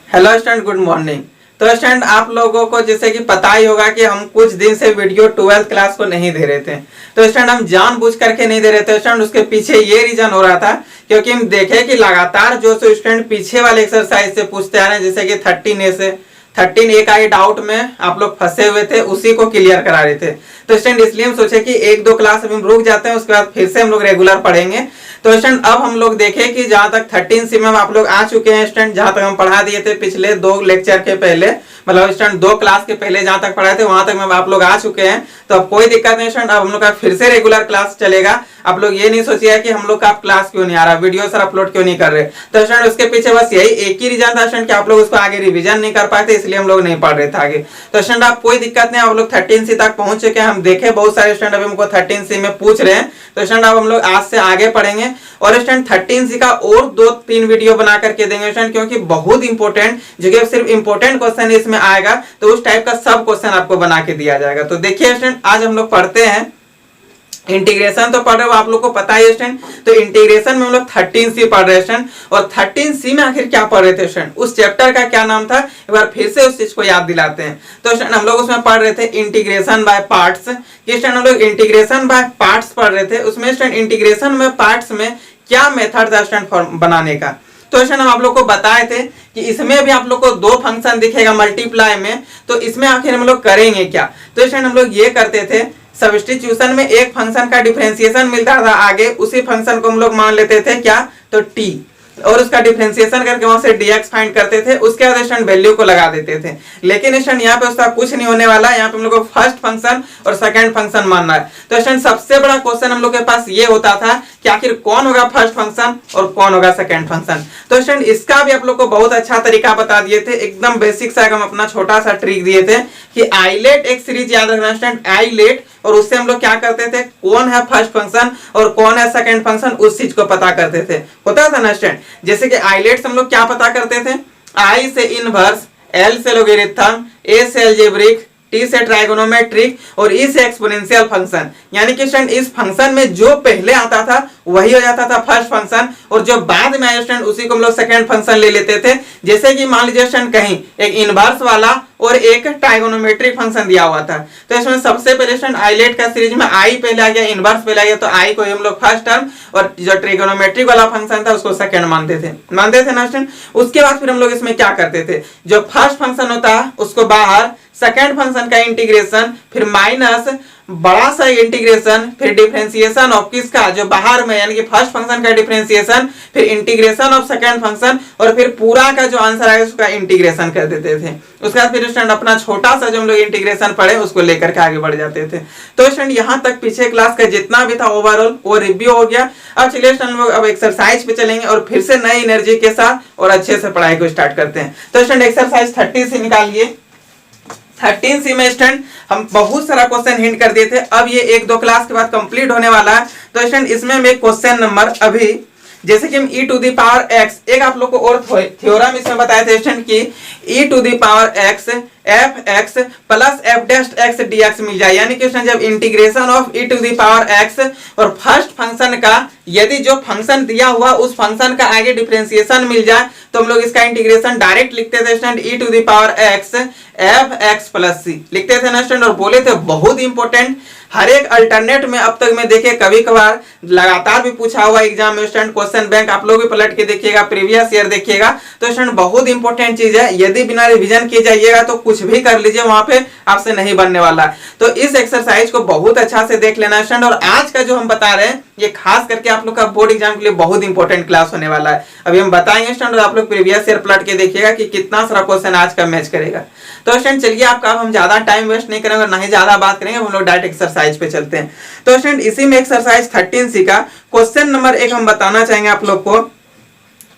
Hello student, good morning. तो student, आप लोगों को जैसे कि पता ही होगा कि हम कुछ दिन से वीडियो 12th क्लास को नहीं दे रहे थे। तो स्टूडेंट, हम जानबूझ करके नहीं दे रहे थे स्टूडेंट। उसके पीछे ये रीजन हो रहा था क्योंकि हम देखे कि लगातार जो स्टूडेंट पीछे वाले एक्सरसाइज से पूछते आ रहे हैं, जैसे कि 13A से 13A का ही डाउट में आप लोग फंसे हुए थे, उसी को क्लियर करा रहे थे। तो स्टूडेंट, इसलिए हम सोचे कि एक दो क्लास अभी हम रुक जाते हैं, उसके बाद फिर से हम लोग रेगुलर पढ़ेंगे। तो स्टूडेंट, अब हम लोग देखें कि जहां तक 13C में आप लोग आ चुके हैं स्टूडेंट, जहां तक हम पढ़ा दिए थे पिछले 2 लेक्चर के पहले, मतलब स्टूडेंट 2 क्लास के पहले जहां तक पढ़ाए थे वहां तक में आप लोग आ चुके हैं। तो अब कोई दिक्कत नहीं स्टूडेंट, अब हम लोग का फिर से रेगुलर क्लास चलेगा। आप लोग ये नहीं सोचिए कि हम लोग का क्लास क्यों नहीं आ रहा, वीडियो सर अपलोड क्यों नहीं कर रहे। तो स्टूडेंट, उसके पीछे बस यही एक ही रीजन था स्टूडेंट कि आप लोग उसको आगे रिवीजन नहीं कर पाए थे, इसलिए हम लोग नहीं पढ़ रहे थे आगे। तो स्टूडेंट, आप कोई दिक्कत नहीं, आप लोग 13C तक पहुंच चुके हैं। हम देखे बहुत सारे स्टूडेंट अभी हमको 13C में पूछ रहे हैं। तो स्टूडेंट, अब हम लोग आज से आगे पढ़ेंगे और स्टूडेंट 13C का और 2-3 वीडियो बना करके देंगे स्टूडेंट, क्योंकि बहुत इंपॉर्टेंट जगह सिर्फ इंपॉर्टेंट क्वेश्चन इसमें आएगा, तो उस टाइप का सब क्वेश्चन आपको बना के दिया जाएगा। तो देखिए स्टूडेंट, आज हम लोग पढ़ते हैं इंटीग्रेशन। तो पढ़ रहे हो, आप लोग को पता है स्टूडेंट। तो इंटीग्रेशन में हम लोग 13C पढ़ रहे हैं स्टूडेंट, और 13C में आखिर क्या पढ़ रहे थे स्टूडेंट, उस चैप्टर का क्या नाम था, एक बार फिर से उस चीज को याद दिलाते हैं। तो स्टूडेंट, हम लोग उसमें पढ़ रहे थे इंटीग्रेशन बाय पार्ट्स। स्टूडेंट, हम लोग इंटीग्रेशन बाय पार्ट्स पढ़ रहे थे। उसमें स्टूडेंट इंटीग्रेशन में पार्ट्स में क्या मेथड था स्टूडेंट बनाने का। तो स्टूडेंट, हम आप लोग को बताए थे कि इसमें भी आप लोग को 2 फंक्शन दिखेगा मल्टीप्लाई में। तो इसमें आखिर हम लोग करेंगे क्या। तो स्टूडेंट, हम लोग ये करते थे, सब्स्टिट्यूशन में एक फंक्शन का डिफरेंशिएशन मिलता था, आगे उसी फंक्शन को हम लोग मान लेते थे क्या, तो t, और उसका डिफरेंशिएशन करके वहां से dx फाइंड करते थे। उसके बाद स्टूडेंट वैल्यू को लगा देते थे। लेकिन स्टूडेंट यहाँ पे उसका कुछ नहीं होने वाला है, यहाँ पे हम लोग को फर्स्ट फंक्शन और सेकंड फंक्शन मानना है। तो स्टूडेंट, सबसे बड़ा क्वेश्चन हम लोग के पास ये होता था कि आखिर कौन होगा फर्स्ट फंक्शन और कौन होगा सेकंड फंक्शन। तो स्टूडेंट, इसका भी आप लोग को बहुत अच्छा तरीका बता दिए थे, एकदम बेसिक सा हम अपना छोटा सा ट्रिक दिए थे कि आइलेट एक सीरीज याद रखना स्टूडेंट, आइलेट, और उससे हम लोग क्या करते थे, कौन है फर्स्ट फंक्शन और कौन है सेकंड फंक्शन, उस चीज को पता करते थे। होता था ना स्टूडेंट, जैसे कि आइलेट से हम लोग क्या पता करते थे, आई से इनवर्स, एल से लोगरिथम, ए से अलजेब्रिक, टी से ट्राइगोनोमेट्रिक और ई से एक्सपोनेंशियल फंक्शन। यानी कि स्टूडेंट, इस फंक्शन में जो पहले आता था वही हो जाता था फर्स्ट फंक्शन, और जो बाद में आया स्टूडेंट उसी को हम लोग सेकंड फंक्शन ले लेते थे। जैसे कि मान लीजिए स्टूडेंट, कहीं एक इनवर्स वाला और एक ट्राइगोनोमेट्रिक फंक्शन दिया हुआ था। तो इसमें सबसे पहले स्टूडेंट आइलेट का सीरीज में आई पहले आ गया, इनवर्स पहले आ गया, तो आई को हम लोग फर्स्ट टर्म और जो ट्राइगोनोमेट्रिक वाला फंक्शन था उसको सेकंड मानते थे ना स्टूडेंट। उसके बाद फिर हम लोग इसमें क्या करते थे, जो फर्स्ट फंक्शन होता है उसको बाहर, सेकंड फंक्शन का इंटीग्रेशन, फिर माइनस बड़ा सा इंटीग्रेशन, फिर डिफरेंशिएशन ऑफ किसका, जो बाहर में, यानी कि फर्स्ट फंक्शन का डिफरेंशिएशन, फिर इंटीग्रेशन ऑफ सेकंड फंक्शन, और फिर पूरा का जो आंसर आएगा उसका इंटीग्रेशन कर देते थे। उसके बाद फिर स्टूडेंट अपना छोटा सा जो हम लोग इंटीग्रेशन पढ़े उसको लेकर के आगे बढ़ जाते थे। तो स्टूडेंट, यहाँ तक पीछे क्लास का जितना भी था ओवरऑल वो रिव्यू हो गया। अब चलिए स्टूडेंट, लोग अब एक्सरसाइज पे चलेंगे और फिर से नई एनर्जी के साथ और अच्छे से पढ़ाई को स्टार्ट करते हैं। तो स्टूडेंट, एक्सरसाइज 30 से निकालिए। 13C में स्टूडेंट हम बहुत सारा क्वेश्चन हिंट कर दिए थे, अब ये 1-2 क्लास के बाद कंप्लीट होने वाला है। तो स्टूडेंट, इसमें हम एक क्वेश्चन नंबर अभी, जैसे कि हम e to the power x, एक आप लोग को और थ्योरम इसमें बताए थे स्टूडेंट कि e to the power x f(x) plus f'(x) dx मिल जाए। यानी कि जब integration of e to the power x और फर्स्ट फंक्शन का, यदि जो फंक्शन दिया हुआ उस फंक्शन का आगे डिफरेंशिएशन मिल जाए तो हम लोग इसका इंटीग्रेशन डायरेक्ट लिखते थे student, e to the power x f(x) + c लिखते थे ना स्टूडेंट। और बोले थे बहुत इंपॉर्टेंट, हर एक अल्टरनेट में अब तक मैं देखे कभी कभार लगातार भी पूछा हुआ एग्जाम में स्टूडेंट, क्वेश्चन बैंक आप लोग भी पलट के देखिएगा, प्रीवियस ईयर देखिएगा। तो स्टूडेंट, बहुत इंपॉर्टेंट चीज है, यदि बिना रिवीजन किए जाइएगा तो कुछ भी कर लीजिए, वहां पे आपसे नहीं बनने वाला है। तो इस एक्सरसाइज को बहुत अच्छा से देख लेना स्टूडेंट। और आज का जो हम बता रहे हैं ये खास करके आप लोग का बोर्ड एग्जाम के लिए बहुत इंपॉर्टेंट क्लास होने वाला है। अभी हम बताएंगे स्टूडेंट, और आप लोग प्रीवियस ईयर पलट के देखिएगा कि कितना सारा क्वेश्चन आज का मैच करेगा। तो स्टूडेंट, चलिए आपका हम ज्यादा टाइम वेस्ट नहीं करेंगे, ना ही ज्यादा बात करेंगे, हम लोग डायरेक्ट एक्सरसाइज पे चलते हैं। तो स्टूडेंट, इसी में एक्सरसाइज 13C का क्वेश्चन नंबर 1 हम बताना चाहेंगे आप लोग को।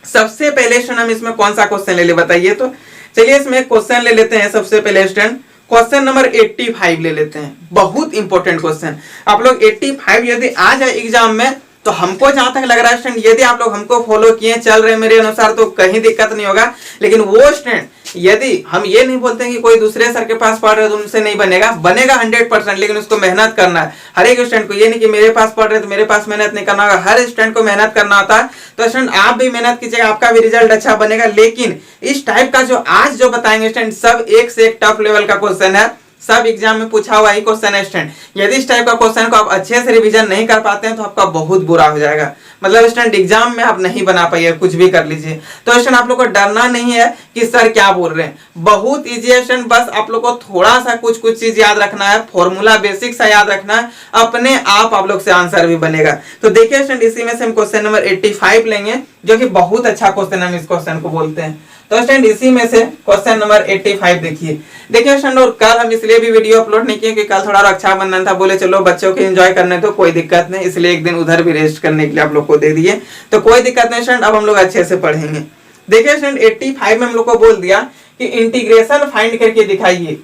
सबसे पहले स्टूडेंट हम इसमें कौन सा क्वेश्चन ले बताइए। तो चलिए इसमें क्वेश्चन ले लेते हैं। सबसे पहले स्टूडेंट क्वेश्चन नंबर 85 ले लेते हैं, बहुत इंपॉर्टेंट क्वेश्चन। आप लोग 85 यदि आ जाए एग्जाम में तो हमको जहां तक लग रहा है स्टूडेंट, यदि आप लोग हमको फॉलो किए चल रहे मेरे अनुसार तो कहीं दिक्कत नहीं होगा। लेकिन वो स्टूडेंट यदि हम ये नहीं बोलते हैं कि कोई दूसरे सर के पास पढ़ रहे तो उनसे नहीं बनेगा, बनेगा 100%, लेकिन उसको मेहनत करना है हर एक स्टूडेंट को। ये नहीं कि मेरे पास पढ़ रहे तो मेरे पास मेहनत नहीं करना होगा, हर स्टूडेंट को मेहनत करना होता है। तो स्टूडेंट आप भी मेहनत कीजिएगा, आपका भी रिजल्ट अच्छा बनेगा। लेकिन इस टाइप का जो आज जो बताएंगे स्टूडेंट सब एक से एक टफ लेवल का क्वेश्चन है, सब एग्जाम में पूछा हुआ ही क्वेश्चन है स्टूडेंट। यदि इस टाइप का क्वेश्चन को आप अच्छे से रिवीजन नहीं कर पाते हैं तो आपका बहुत बुरा हो जाएगा, मतलब स्टूडेंट एग्जाम में आप नहीं बना पाइए, कुछ भी कर लीजिए। तो स्टूडेंट आप लोग को डरना नहीं है कि सर क्या बोल रहे हैं, बहुत इजी है स्टूडेंट। बस आप लोग को थोड़ा सा कुछ चीज याद रखना है, फॉर्मूला बेसिक सा याद रखना है, अपने आप लोग से आंसर भी बनेगा। तो देखिए स्टूडेंट इसी में से हम क्वेश्चन नंबर 85 लेंगे, जो कि बहुत अच्छा क्वेश्चन हम इस क्वेश्चन को बोलते हैं। तो स्टूडेंट इसी में से क्वेश्चन नंबर 85 देखिए स्टूडेंट। और कल हम इसलिए भी वीडियो अपलोड नहीं किए कि कल थोड़ा अच्छा बनना था, बोले चलो बच्चों के एंजॉय करने तो कोई दिक्कत नहीं, इसलिए एक दिन उधर भी रेस्ट करने के लिए आप लोग को दे दिए, तो कोई दिक्कत नहीं स्टूडेंट। अब हम लोग अच्छे से पढ़ेंगे। देखिए स्टूडेंट 85 में हम लोग को बोल दिया कि इंटीग्रेशन फाइंड करके दिखाइए,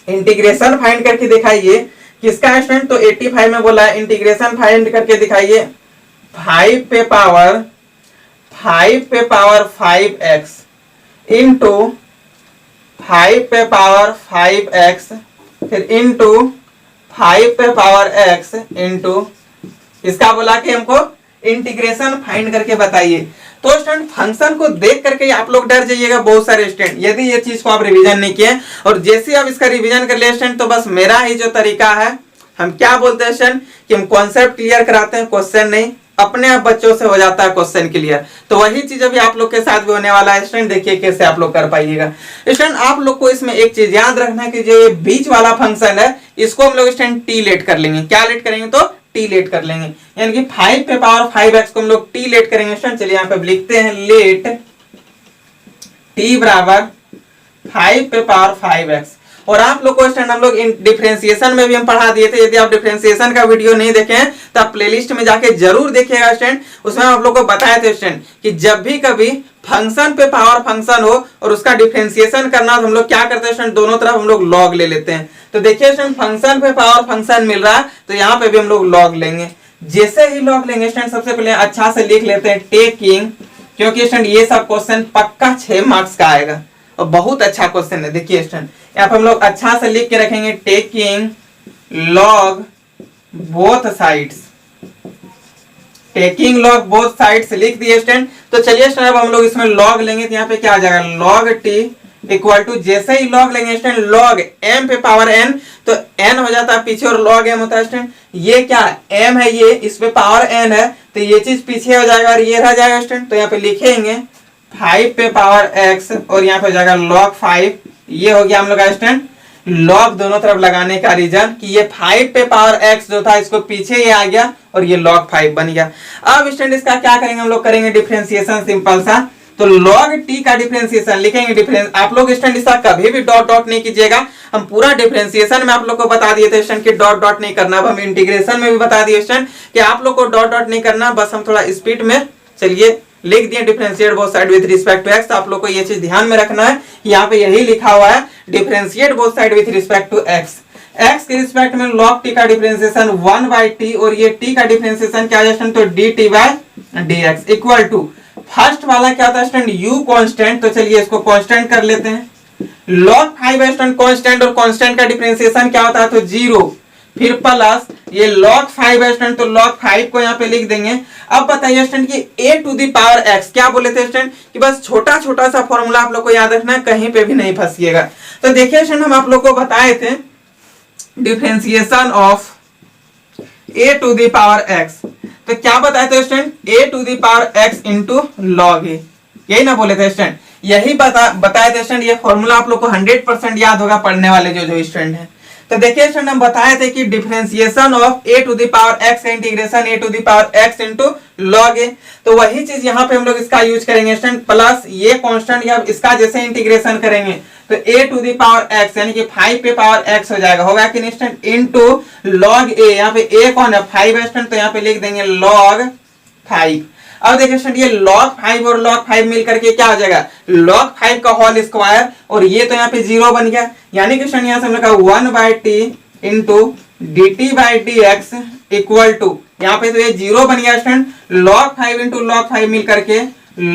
इंटीग्रेशन फाइंड करके दिखाइए किसका स्टूडेंट। तो 85 में बोला है इंटीग्रेशन फाइंड करके दिखाइए 5 पे पावर 5x इंटू 5 पे पावर 5x फिर इंटू 5 पे पावर x इंटू इसका बोला कि हमको इंटीग्रेशन फाइंड करके बताइए। तो स्टूडेंट फंक्शन को देख करके आप लोग डर जाइएगा बहुत सारे स्टूडेंट, यदि ये चीज को आप रिवीजन नहीं किए। और जैसे आप इसका रिवीजन कर लिए स्टूडेंट, तो बस मेरा ही जो तरीका है, हम क्या बोलते हैं स्टूडेंट कि हम कॉन्सेप्ट क्लियर कराते हैं, क्वेश्चन नहीं, अपने आप बच्चों से हो जाता है क्वेश्चन क्लियर। तो वही चीज अभी आप लोग के साथ भी होने वाला है स्टूडेंट, देखिए कैसे आप लोग कर पाइएगा। स्टूडेंट आप लोग को इसमें एक चीज याद रखना है कि जो ये बीच वाला फंक्शन है इसको हम लोग स्टूडेंट टी लेट कर लेंगे। क्या लेट करेंगे? तो टी लेट कर लेंगे, यानी कि 5 पे पावर 5x को हम लोग टी लेट करेंगे स्टूडेंट। चलिए यहाँ पे लिखते हैं लेट टी बराबर 5 पे पावर 5x। और आप लोग को स्टूडेंट हम लोग डिफरेंशिएशन में भी हम पढ़ा दिए थे, यदि आप डिफरेंशिएशन का वीडियो नहीं देखे तो आप प्लेलिस्ट में जाके जरूर देखिएगा स्टूडेंट। उसमें आप लोग को बताए थे स्टूडेंट कि जब भी कभी फंक्शन पे पावर फंक्शन हो और उसका डिफरेंशिएशन करना, तो हम लोग क्या करते हैं स्टूडेंट, दोनों तरफ हम लोग लॉग ले लेते हैं। तो देखिए स्टूडेंट फंक्शन पे पावर फंक्शन मिल रहा है तो यहाँ पे भी हम लोग लॉग लेंगे। जैसे ही लॉग लेंगे स्टूडेंट सबसे पहले अच्छा से लिख लेते हैं टेकिंग, क्योंकि स्टूडेंट ये सब क्वेश्चन पक्का 6 मार्क्स का आएगा और बहुत अच्छा क्वेश्चन है। देखिए स्टूडेंट यहाँ पे हम लोग अच्छा से लिख के रखेंगे taking log both sides, taking log both sides लिख दिए स्टूडेंट। तो चलिए स्टूडेंट अब हम लोग इसमें लॉग लेंगे, तो यहाँ पे क्या आ जाएगा लॉग टी इक्वल टू, जैसे ही लॉग लेंगे स्टूडेंट लॉग m पे पावर n, तो n हो जाता है पीछे और लॉग m होता है स्टूडेंट। ये क्या m है, ये इस पे पावर n है तो ये चीज पीछे हो जाएगा और ये रह जाएगा स्टूडेंट। तो यहाँ पे लिखेंगे 5 पे पावर x और यहाँ पे हो जाएगा log 5। ये हो गया हम लोग का स्टूडेंट लॉग दोनों तरफ लगाने का रीजन कि ये 5 पे पावर x जो था इसको पीछे ही आ गया और ये log 5 बन गया। अब स्टूडेंट इसका क्या करेंगे, हम लोग करेंगे डिफरेंशिएशन सिंपल सा। तो log t का डिफरेंशिएशन लिखेंगे, डिफरेंस आप लोग स्टूडेंट इसका कभी भी डॉट डॉट नहीं कीजिएगा। हम पूरा डिफरेंशिएशन में आप लोग को बता दिए थे स्टूडेंट कि डॉट डॉट नहीं करना। अब हम इंटीग्रेशन में भी बता दिए स्टूडेंट कि आप लोग को डॉट डॉट नहीं करना, बस हम थोड़ा स्पीड में चलिए लिख दिए differentiate both side with respect to x। तो आप लोग को ये चीज ध्यान में रखना है, यहाँ पे यही लिखा हुआ है differentiate both side with respect to x। x के रिस्पेक्ट में log t का डिफरेंशिएशन 1/t और ये t का डिफरेंशिएशन क्या है तो dt/dx इक्वल टू, फर्स्ट वाला क्या होता है स्टूडेंट u कांस्टेंट। तो चलिए इसको कांस्टेंट कर लेते हैं। log 5 है स्टूडेंट कांस्टेंट और कांस्टेंट का डिफरेंशिएशन क्या होता है तो 0, फिर प्लस ये log 5 है स्टूडेंट तो log 5 को यहाँ पे लिख देंगे। अब बताइए स्टूडेंट कि a to the power x क्या बोले थे स्टूडेंट कि बस छोटा छोटा सा फॉर्मूला आप लोग को याद रखना है, कहीं पे भी नहीं फंसिएगा। तो देखिए स्टूडेंट हम आप लोग को बताए थे differentiation of a to the power x, तो क्या बताए थे student a to the power x into log a, यही ना बोले थे स्टूडेंट, यही बताए थे स्टूडेंट। ये फॉर्मूला आप लोग को 100% याद होगा पढ़ने वाले जो स्टूडेंट है। तो देखिए स्टूडेंट हम बताए थे कि differentiation of a to the power x का integration a to the power x into log a। तो वही चीज यहाँ पे हम लोग इसका यूज करेंगे स्टूडेंट, प्लस ये कांस्टेंट या इसका जैसे इंटीग्रेशन करेंगे तो a to the power x यानी कि 5 पे पावर x हो जाएगा, होगा कि नहीं स्टूडेंट, इनटू log a। यहाँ पे a कौन है 5 है स्टूडेंट, तो यहाँ पे लिख देंगे log 5। अब देखिए स्टूडेंट ये log 5 और log 5 मिल करके क्या हो जाएगा log 5 का होल स्क्वायर, और ये तो यहाँ पे 0 बन गया, यानी कि स्टूडेंट यहाँ से हम लिखा 1/t into dt/dx equal to, यहाँ पे तो ये 0 बन गया स्टूडेंट, log 5 इंटू log 5 मिल करके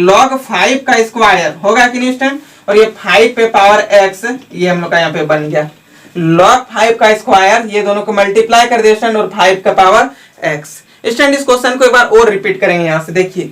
log 5 का स्क्वायर, होगा कि नहीं स्टूडेंट। और ये 5 पे पावर x, ये हम लोग का यहाँ पे बन गया log 5 का स्क्वायर, ये दोनों को मल्टीप्लाई कर दिया स्टूडेंट, और 5 का पावर x। स्टूडेंट इस क्वेश्चन को एक बार और रिपीट करेंगे यहाँ से, देखिए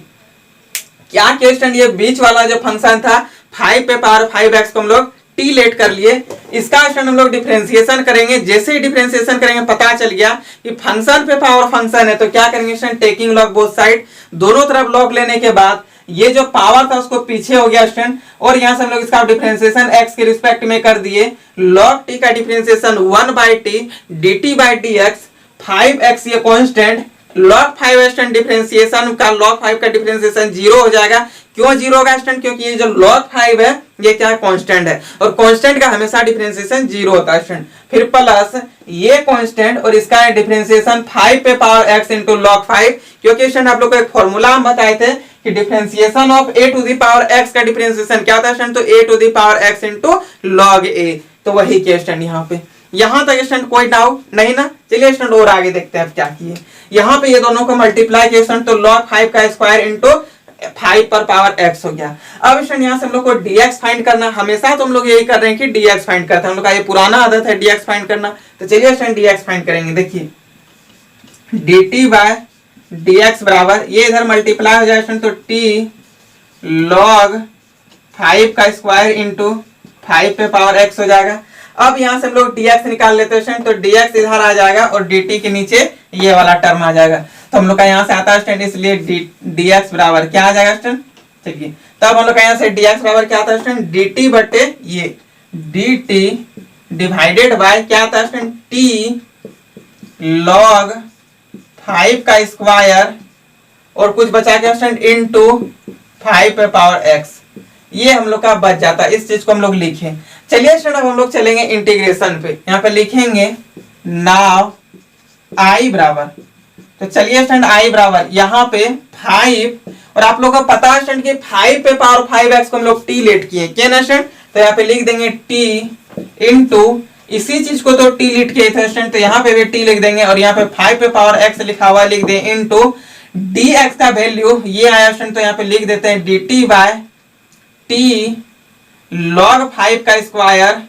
क्या किया स्टूडेंट, ये बीच वाला जो फंक्शन था 5 पे पावर 5x को हम लोग टी लेट कर लिए, इसका स्टूडेंट हम लोग डिफरेंशिएशन करेंगे। जैसे ही डिफरेंशिएशन करेंगे पता चल गया कि फंक्शन पे पावर फंक्शन है, तो क्या करेंगे student, taking log both side, दोनों तरफ लॉग लेने के बाद ये जो पावर था उसको पीछे हो गया स्टूडेंट, और यहां से हम लोग इसका डिफरेंशिएशन x के रिस्पेक्ट में कर दिए, log t का differentiation 1/t dt by dx, 5x ये कांस्टेंट, log 5 स्टूडेंट डिफरेंशिएशन का log 5 का डिफरेंशिएशन 0 हो जाएगा। क्यों 0 होगा स्टूडेंट, क्योंकि ये जो log 5 है ये क्या है, कांस्टेंट है, और कांस्टेंट का हमेशा डिफरेंशिएशन 0 होता है स्टूडेंट। फिर प्लस ये कांस्टेंट और इसका डिफरेंशिएशन 5 पे पावर x इनटू log 5, क्योंकि स्टूडेंट आप लोग को एक फॉर्मूला हम बताए थे कि differentiation of a to the power x का डिफरेंशिएशन क्या होता है स्टूडेंट, तो a to the power x into log a, तो वही किया स्टूडेंट यहाँ पे। यहां तक स्टूडेंट कोई डाउट नहीं ना, चलिए स्टूडेंट और आगे देखते हैं अब क्या किए। यहाँ पे ये दोनों को मल्टीप्लाई किया स्टूडेंट, तो log 5 का स्क्वायर इनटू 5 पर पावर x हो गया। अब स्टूडेंट यहाँ से हम लोग को dx फाइंड करना, हमेशा तो हम लोग यही कर रहे हैं कि dx फाइंड करते हैं, हम लोग का ये पुराना आदत है dx फाइंड करना, तो चलिए स्टूडेंट dx फाइंड करेंगे। देखिए dt बाय dx बराबर, ये इधर मल्टीप्लाई हो जाए स्टूडेंट, तो t log 5 का स्क्वायर इंटू 5 पे पावर x हो जाएगा। अब यहाँ से हम लोग dx निकाल लेते हैं, तो dx इधर आ जाएगा और dt के नीचे ये वाला टर्म आ जाएगा, तो हम लोग का यहाँ से आता है स्टूडेंट, इसलिए dx बराबर क्या आ जाएगा स्टूडेंट, चलिए तब हम लोग का यहाँ से dx बराबर क्या आता है स्टूडेंट, dt बटे ये dt डिवाइडेड बाय क्या आता है स्टूडेंट, t log 5 का स्क्वायर और कुछ बचा के स्टूडेंट इनटू 5 पे पावर x, ये हम लोग का बच जाता है। इस चीज को हम लोग लिखें। चलिए स्टूडेंट अब हम लोग चलेंगे इंटीग्रेशन पे, यहाँ पे लिखेंगे नाउ i बराबर, तो चलिए स्टूडेंट i बराबर यहाँ पे 5, और आप लोगों को पता है स्टूडेंट कि 5 पे पावर 5x को हम लोग t लेट किए, क्या ना स्टूडेंट, तो यहाँ पे लिख देंगे t इनटू, इसी चीज को तो t लिट किए थे स्टूडेंट, तो यहाँ पे भी t लिख देंगे, और यहाँ पे 5 पे पावर x लिखा हुआ लिख दें इनटू dx का वैल्यू ये आया स्टूडेंट, तो यहाँ पे लिख देते हैं dt बाय t log 5 का स्क्वायर,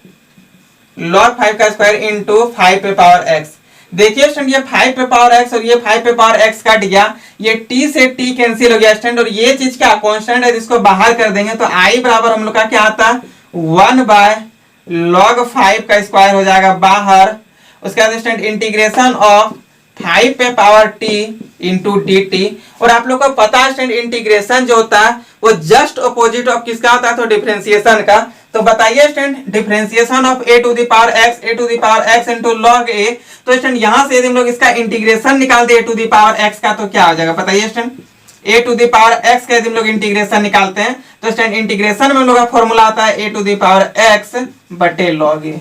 log 5 का स्क्वायर इनटू 5 पे पावर x। देखिए स्टूडेंट ये 5 पे पावर x और ये 5 पे पावर x कट गया, ये t से t कैंसिल हो गया स्टूडेंट, और ये चीज क्या कांस्टेंट है जिसको बाहर कर देंगे, तो i बराबर हम लोग का क्या आता है 1 बाय log 5 का स्क्वायर हो जाएगा बाहर, उसके बाद स्टूडेंट इंटीग्रेशन ऑफ 5 पे पावर t इंटू dt, और आप लोग को पता है स्टूडेंट इंटीग्रेशन जो होता है वो जस्ट अपोजिट ऑफ किसका होता है, तो डिफरेंशिएशन का। तो बताइए student differentiation of a to the power x into log a, तो स्टूडेंट यहां से यदि हम लोग इसका इंटीग्रेशन निकाल दे a to the power x का, तो क्या हो जाएगा बताइए student, a to the power x का यदि हम लोग इंटीग्रेशन निकालते हैं, तो स्टूडेंट इंटीग्रेशन में हम लोग का फॉर्मूला आता है a to the power x बटे log a,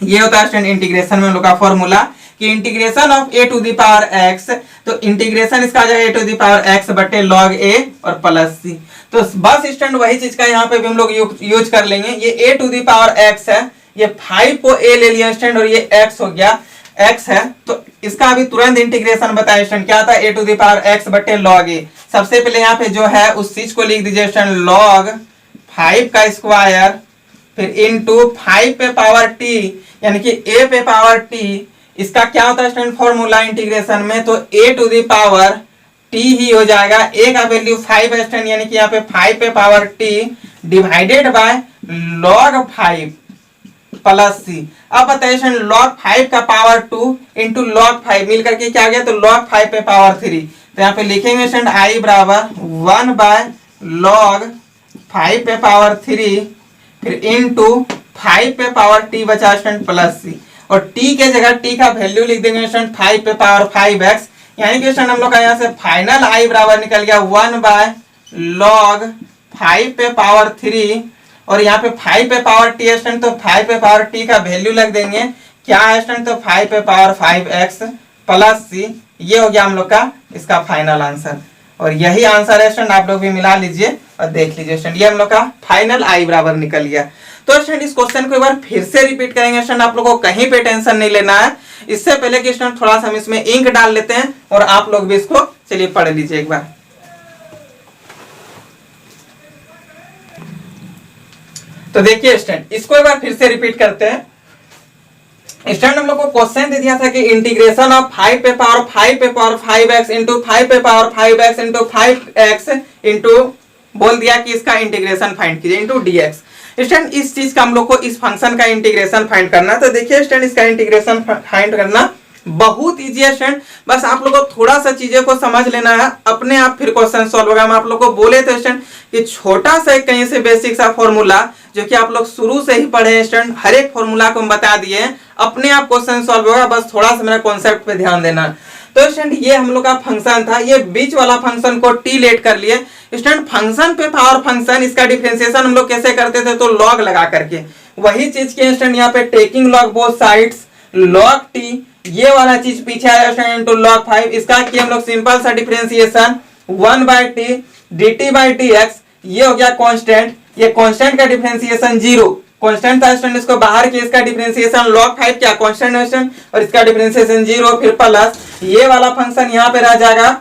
ये होता है स्टूडेंट इंटीग्रेशन में हम लोग का फॉर्मूला कि integration of a to the power x, तो इंटीग्रेशन इसका आ जाएगा a to the power x बटे log a और प्लस c। तो बस स्टूडेंट वही चीज का यहाँ पे भी हम लोग यूज कर लेंगे, ये a to the power x है, ये 5 को a ले लिया स्टूडेंट, और ये x हो गया x है, तो इसका अभी तुरंत इंटीग्रेशन बताया स्टूडेंट, क्या था a to the power x बटे log a। सबसे पहले यहाँ पे जो है उस चीज को लिख दीजिए स्टूडेंट, log 5 का स्क्वायर फिर इनटू 5 पे पावर t, यानी कि a पे पावर t, इसका क्या होता है स्टूडेंट फॉर्मूला इंटीग्रेशन में, तो a to the power t ही हो जाएगा, a का वैल्यू 5 है स्टूडेंट, यानी कि यहाँ पे 5 पे power t divided bye log 5 plus c। अब बताइए स्टूडेंट log 5 का पावर 2 इंटू log 5 मिल करके क्या आ गया, तो log 5 पे पावर 3, तो यहाँ पे लिखेंगे स्टूडेंट i बराबर 1 बाय log 5 पे पावर 3 फिर इनटू 5 पे पावर t बचा स्टूडेंट प्लस c, और t के जगह t का वैल्यू लिख देंगे स्टूडेंट 5 पे पावर 5x, यानी कि स्टूडेंट हम लोग का यहाँ से फाइनल i बराबर निकल गया 1 बाय log 5 पे पावर 3, और यहाँ पे 5 पे पावर t है स्टूडेंट, तो 5 पे पावर t का वैल्यू लग देंगे क्या है स्टूडेंट, तो 5 पे पावर 5x प्लस c, ये हो गया हम लोग का इसका फाइनल आंसर। और यही आंसर है स्टूडेंट, आप लोग भी मिला लीजिए और देख लीजिए स्टूडेंट, ये हम लोग का फाइनल i बराबर निकल गया। तो स्टूडेंट इस क्वेश्चन को एक बार फिर से रिपीट करेंगे स्टूडेंट, आप लोगों को कहीं पे टेंशन नहीं लेना है। इससे पहले कि स्टूडेंट थोड़ा सा हम इसमें इंक डाल लेते हैं और आप लोग भी इसको चलिए पढ़ लीजिए एक बार। तो देखिए स्टूडेंट, इसको एक बार फिर से रिपीट करते हैं। स्टूडेंट हम लोग को क्वेश्चन दे दिया था कि इंटीग्रेशन ऑफ 5 पे पावर 5 पे पावर 5x इंटू 5 पे power 5x into 5x into बोल दिया कि इसका इंटीग्रेशन फाइंड कीजिए इंटू dx। स्टूडेंट इस चीज का हम लोग को इस फंक्शन का इंटीग्रेशन फाइंड करना है। तो देखिए स्टूडेंट, इसका इंटीग्रेशन फाइंड करना बहुत इजी है स्टूडेंट, बस आप लोगों को थोड़ा सा चीजें को समझ लेना है, अपने आप फिर क्वेश्चन सॉल्व होगा। हम आप लोग को बोले थे स्टूडेंट कि छोटा सा कहीं से बेसिक सा फॉर्मूला जो कि आप लोग शुरू से ही पढ़े हैं स्टूडेंट, हर एक फॉर्मूला को हम बता दिए हैं, अपने आप क्वेश्चन सॉल्व होगा, बस थोड़ा सा मेरा कॉन्सेप्ट पे ध्यान देना। तो स्टूडेंट ये हम लोग का फंक्शन था, ये बीच वाला फंक्शन को टी लेट कर लिए स्टूडेंट। फंक्शन पे पावर फंक्शन, इसका डिफरेंशिएशन हम लोग कैसे करते थे, तो लॉग लगा करके, वही चीज के स्टूडेंट यहाँ पे taking log both sides log T, ये वाला चीज पीछे आया स्टूडेंट इनटू log 5। इसका किया हम लोग सिंपल सा डिफरेंशिएशन 1/t dt/dx, ये हो गया कांस्टेंट, ये कांस्टेंट का डिफरेंशिएशन 0, कांस्टेंट था स्टूडेंट, इसको बाहर किया, इसका डिफरेंशिएशन log 5 क्या कांस्टेंट है स्टूडेंट, और इसका डिफरेंशिएशन 0, फिर प्लस ये वाला फंक्शन यहाँ पे रह जाएगा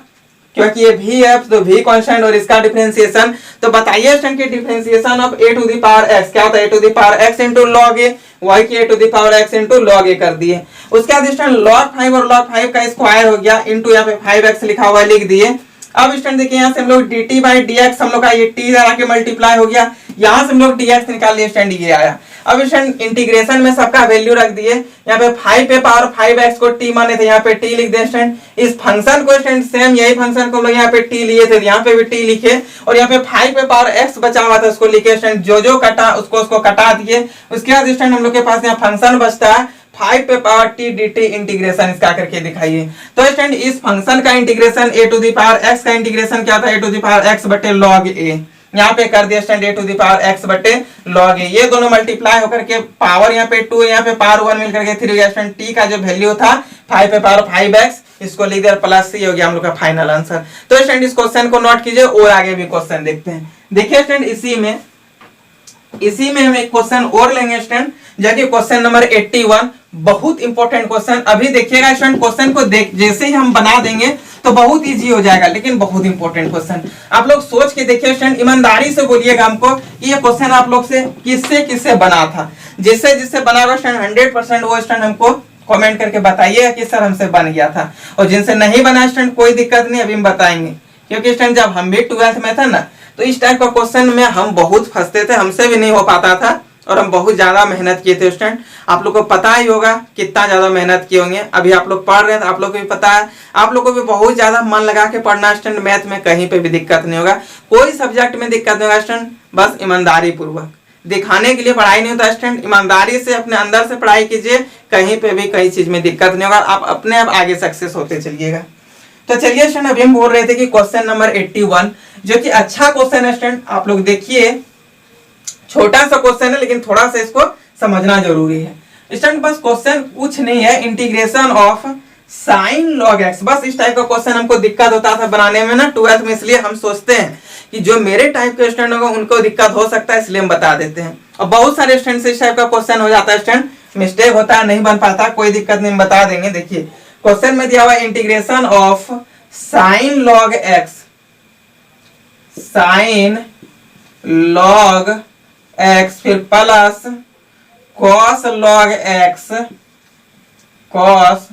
क्योंकि ये v है तो v कांस्टेंट और इसका डिफरेंशिएशन। तो बताइए स्टूडेंट कि differentiation of a to the power x क्या होता है, a to the power x into log a, y की a to the power x into log a कर दिए। उसके बाद स्टूडेंट log 5 और log 5 का स्क्वायर हो गया इनटू यहाँ पे 5x लिखा हुआ लिख दिए। अब स्टूडेंट देखिए यहाँ से हम लोग dt/dx हम लोग का ये t लगा के मल्टीप्लाई हो गया, यहाँ से हम लोग dx निकाल लिए स्टूडेंट, ये आया। अब स्टूडेंट इंटीग्रेशन में सबका वैल्यू रख दिए, यहाँ पे 5 पे पावर 5x को t माने थे, यहाँ पे t लिख दे स्टूडेंट। इस फंक्शन को स्टूडेंट सेम यही फंक्शन को हम लोग यहाँ पे t लिए थे, यहाँ पे भी t लिखे, और यहाँ पे 5 पे पावर x बचा हुआ था उसको लिखे स्टूडेंट, जो कटा उसको कटा दिए। उसके बाद स्टूडेंट हम लोग के पास यहाँ फंक्शन बचता है 5 पे पावर t dt इंटीग्रेशन, इसका करके दिखाइए। तो स्टूडेंट इस फंक्शन का integration a to the power x का इंटीग्रेशन क्या था, a to the power x बटे log a, यहाँ पे कर दिया student a to the power x बटे log a, ये दोनों मल्टीप्लाई होकर के पावर यहाँ पे 2 यहाँ पे पावर 1 मिलकर के 3 हो गया स्टूडेंट। t का जो वैल्यू था 5 पे पावर 5x, इसको लिख दिया प्लस c, हो गया हम लोग का फाइनल आंसर। तो स्टूडेंट इस क्वेश्चन को नोट कीजिए और आगे भी क्वेश्चन देखते हैं। देखिए स्टूडेंट इसी में हम एक क्वेश्चन और लेंगे स्टूडेंट, जो कि क्वेश्चन नंबर 81, बहुत इंपॉर्टेंट क्वेश्चन। अभी देखिएगा स्टूडेंट, क्वेश्चन को जैसे ही हम बना देंगे तो बहुत इजी हो जाएगा, लेकिन बहुत इंपॉर्टेंट क्वेश्चन। आप लोग सोच के देखिए स्टूडेंट, ईमानदारी से बोलिएगा हमको कि ये क्वेश्चन आप लोग से किससे बना था, जिससे बना हुआ स्टूडेंट 100% वो स्टूडेंट हमको कमेंट करके बताइएगा कि सर हमसे बन गया था। और जिनसे नहीं बना स्टूडेंट कोई दिक्कत नहीं, अभी हम बताएंगे, क्योंकि स्टूडेंट जब हम भी 12th में था ना तो इस टाइप का क्वेश्चन में हम बहुत फंसते थे, हमसे भी नहीं हो पाता था और हम बहुत ज्यादा मेहनत किए थे स्टूडेंट। आप लोग को पता ही होगा कितना ज्यादा मेहनत किए होंगे। अभी आप लोग पढ़ रहे हैं तो आप लोग को भी पता है, आप लोग को भी बहुत ज्यादा मन लगा के पढ़ना स्टूडेंट। मैथ में कहीं पे भी दिक्कत नहीं होगा, कोई सब्जेक्ट में दिक्कत नहीं होगा स्टूडेंट, बस ईमानदारी पूर्वक दिखाने के लिए पढ़ाई नहीं होता स्टूडेंट। ईमानदारी से अपने अंदर से पढ़ाई कीजिए, कहीं पे भी कहीं चीज में दिक्कत नहीं होगा, आप अपने आप आगे सक्सेस होते चलिएगा। तो चलिए स्टूडेंट, अभी हम बोल रहे थे कि क्वेश्चन नंबर 81 जो कि अच्छा क्वेश्चन है स्टूडेंट, आप लोग देखिए, छोटा सा क्वेश्चन है लेकिन थोड़ा सा इसको समझना जरूरी है स्टूडेंट। बस क्वेश्चन कुछ नहीं है, integration of sine log x, बस इस टाइप का क्वेश्चन हमको दिक्कत होता था बनाने में ना 12th में, इसलिए हम सोचते हैं कि जो मेरे टाइप के स्टूडेंट होगा उनको दिक्कत हो सकता है, इसलिए हम बता देते हैं। और बहुत सारे स्टूडेंट से इस टाइप का क्वेश्चन हो जाता है स्टूडेंट, मिस्टेक होता है, नहीं बन पाता, कोई दिक्कत नहीं, बता देंगे। देखिए क्वेश्चन में दिया हुआ integration of sine log x, sine log x फिर plus cos log x, cos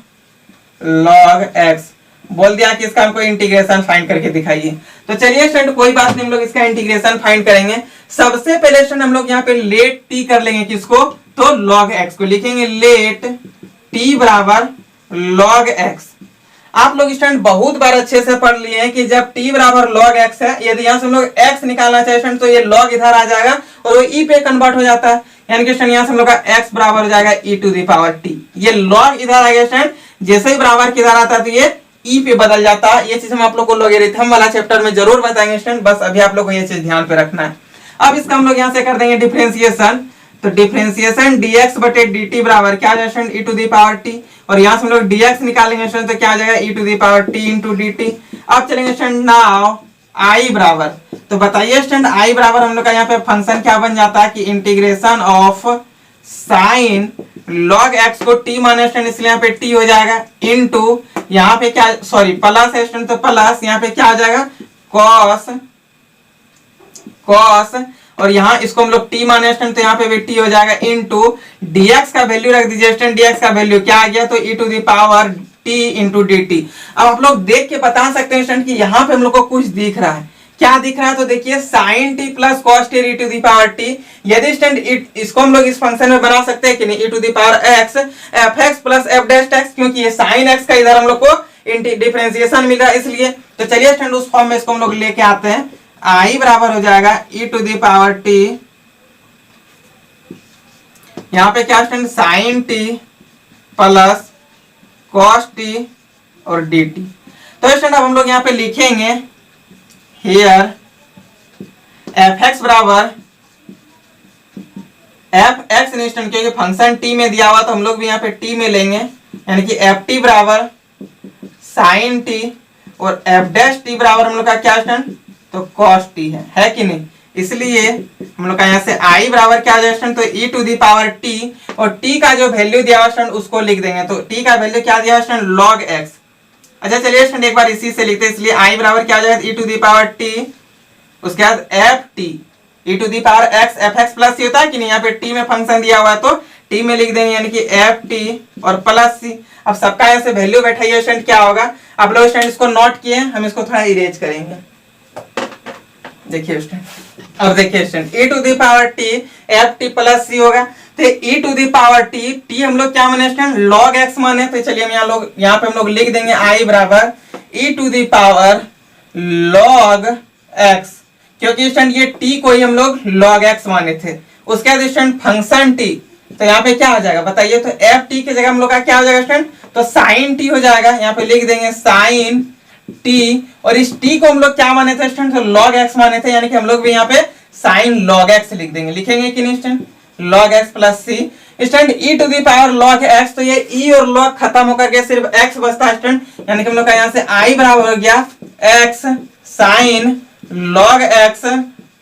log x, बोल दिया कि इसका हमको इंटीग्रेशन फाइंड करके दिखाइए। तो चलिए स्टूडेंट कोई बात नहीं, हम लोग इसका इंटीग्रेशन फाइंड करेंगे। सबसे पहले स्टूडेंट हम लोग यहाँ पे लेट टी कर लेंगे, किसको, तो लॉग एक्स को लिखेंगे लेट टी बराबर लॉग एक्स। आप लोग स्टूडेंट बहुत बार अच्छे से पढ़ लिए हैं कि जब t बराबर log x है, यदि यहाँ से हम लोग x निकालना चाहिए स्टूडेंट तो ये log इधर आ जाएगा और वो e पे कन्वर्ट हो जाता है, यानी कि स्टूडेंट यहाँ से हम लोग का x बराबर हो जाएगा e to the power t। ये log इधर आ गया स्टूडेंट, जैसे ही बराबर किधर आता है तो ये e पे बदल जाता है। ये चीज हम आप लोग को लॉगरिथम वाला चैप्टर में जरूर बताएंगे स्टूडेंट, बस अभी आप लोग को ये चीज ध्यान पे रखना है। अब इसका हम लोग यहाँ से कर देंगे डिफरेंशिएशन, तो डिफरेंशिएशन dx बटे dt बराबर क्या आ जाएगा student, e to the power t, और यहाँ से हम लोग dx निकालेंगे स्टूडेंट तो क्या आ जाएगा e to the power t into dt। अब चलेंगे स्टूडेंट नाउ i बराबर, तो बताइए स्टूडेंट i बराबर हम लोग का यहाँ पे फंक्शन क्या बन जाता है कि integration of sign log x को t माने स्टूडेंट, इसलिए यहाँ पे t हो जाएगा इनटू यहाँ पे क्या, सॉरी प्लस है स्टूडेंट, तो प्लस यहाँ पे क्या आ जाएगा कॉस, कॉस और यहाँ इसको हम लोग टी माने स्टूडेंट, तो यहाँ पे भी टी हो जाएगा इनटू डीएक्स का वैल्यू रख दीजिए स्टूडेंट। डीएक्स का वैल्यू क्या आ गया, तो e to the power t into d t. अब आप लोग देख के बता सकते हैं स्टूडेंट कि यहाँ पे हम लोग को कुछ दिख रहा है, क्या दिख रहा है, तो देखिए sine T plus cos T E to the power T. यदि स्टूडेंट इसको हम लोग इस फंक्शन में बना सकते हैं कि नहीं, e to the power x f x plus f dash x, क्योंकि ये साइन एक्स का इधर हम लोग को डिफरेंशिएशन मिल रहा है इसलिए। तो चलिए स्टूडेंट उस फॉर्म में इसको हम लोग लेके आते हैं। आई बराबर हो जाएगा ई टू दी पावर टी, यहाँ पे क्या student sine T plus cos T और डी टी। तो स्टूडेंट अब हम लोग यहाँ पे लिखेंगे हियर एफ एक्स बराबर एफ एक्स इंस्टेंट, क्योंकि फंक्शन टी में दिया हुआ तो हम लोग भी यहाँ पे टी में लेंगे, यानी कि एफ टी बराबर साइन टी और एफ डैश टी बराबर हम लोग का क्या स्टूडेंट, तो कॉस टी है कि नहीं। इसलिए हम लोग का यहाँ से आई बराबर क्या आ जाए स्टूडेंट, तो e to the power T और टी का जो वैल्यू दिया हुआ स्टूडेंट उसको लिख देंगे। तो टी का वैल्यू क्या दिया हुआ स्टूडेंट, लॉग एक्स। अच्छा चलिए स्टूडेंट एक बार इसी से लिखते हैं, इसलिए आई बराबर क्या आ जाएगा, ई टू दी पावर टी, उसके बाद f t E to the power x f x plus c होता है कि नहीं, यहाँ पे टी में फंक्शन दिया हुआ है तो टी में लिख देंगे, यानी कि एफ टी और प्लस सी। अब सबका यहाँ से वैल्यू बैठाइए स्टूडेंट, क्या होगा, आप लोग स्टूडेंट इसको नोट किए, हम इसको थोड़ा इरेज करेंगे। देखिए स्टूडेंट, अब देखिए student E to the power T F T plus c होगा, तो e to the power t, t हम लोग क्या माने स्टूडेंट, लॉग एक्स माने। तो चलिए हम यहाँ पे हम लोग लिख देंगे आई बराबर e to the power log x, क्योंकि स्टूडेंट ये टी को ही हम लोग लॉग एक्स माने थे। उसके बाद स्टूडेंट फंक्शन टी, तो यहाँ पे क्या हो जाएगा बताइए, तो एफ टी की जगह हम लोग का क्या हो जाएगा स्टूडेंट, तो साइन टी हो जाएगा, यहाँ पे लिख देंगे साइन टी, और इस टी को हम लोग क्या माने थे स्टूडेंट, तो लॉग एक्स माने थे, यानी कि हम लोग भी यहाँ पे साइन लॉग एक्स लिख देंगे। लिखेंगे कि नहीं student, log x plus C. Student E to the power log X, तो ये ई और लॉग खत्म होकर के सिर्फ एक्स बचता है स्टूडेंट, यानी कि हम लोग का यहाँ से आई बराबर हो गया x sine log x